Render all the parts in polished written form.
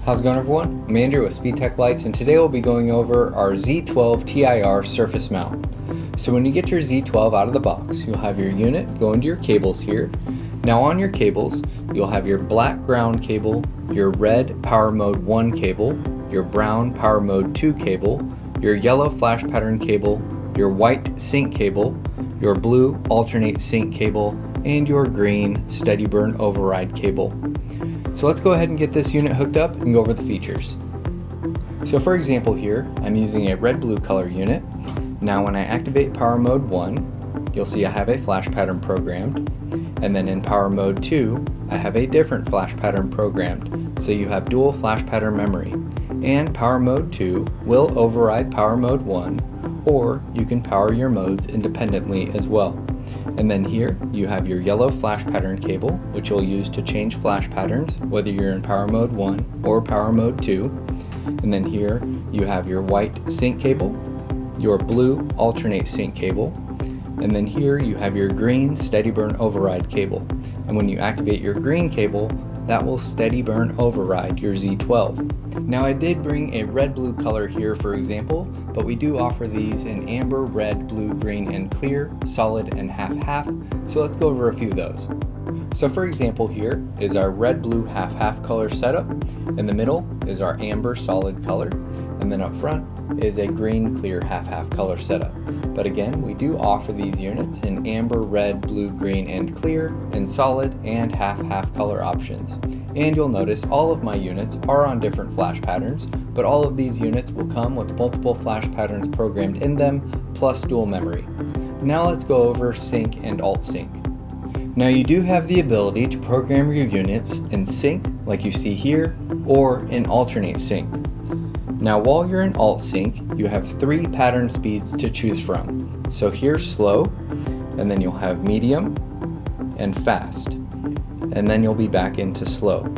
How's it going, everyone? I'm Andrew with SpeedTech Lights, and today we'll be going over our Z-12 TIR surface mount. So when you get your Z-12 out of the box, you'll have your unit go into your cables here. Now on your cables, you'll have your black ground cable, your red power mode 1 cable, your brown power mode 2 cable, your yellow flash pattern cable, your white sync cable, your blue alternate sync cable, and your green steady burn override cable. So let's go ahead and get this unit hooked up and go over the features. So for example here, I'm using a red-blue color unit. Now when I activate power mode 1, you'll see I have a flash pattern programmed. And then in power mode 2, I have a different flash pattern programmed. So you have dual flash pattern memory. And power mode 2 will override power mode 1, or you can power your modes independently as well. And then here you have your yellow flash pattern cable, which you'll use to change flash patterns whether you're in power mode 1 or power mode 2. And then here you have your white sync cable, your blue alternate sync cable, and then here you have your green steady burn override cable. And when you activate your green cable, that will steady burn override your Z-12. Now I did bring a red-blue color here for example, but we do offer these in amber, red, blue, green, and clear, solid, and half-half, so let's go over a few of those. So for example here is our red-blue half-half color setup, in the middle is our amber solid color, and then up front is a green clear half-half color setup. But again, we do offer these units in amber, red, blue, green, and clear, and solid and half-half color options. And you'll notice all of my units are on different flash patterns, but all of these units will come with multiple flash patterns programmed in them, plus dual memory. Now let's go over sync and alt sync. Now you do have the ability to program your units in sync, like you see here, or in alternate sync. Now while you're in alt sync, you have 3 pattern speeds to choose from. So here's slow, and then you'll have medium and fast, and then you'll be back into slow.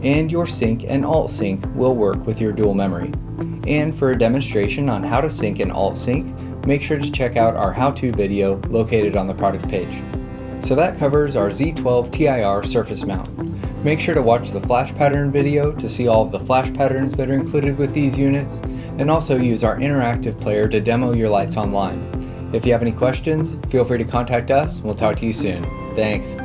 And your sync and alt sync will work with your dual memory. And for a demonstration on how to sync and alt sync, make sure to check out our how-to video located on the product page. So that covers our Z-12 TIR surface mount. Make sure to watch the flash pattern video to see all of the flash patterns that are included with these units, and also use our interactive player to demo your lights online. If you have any questions, feel free to contact us and we'll talk to you soon. Thanks.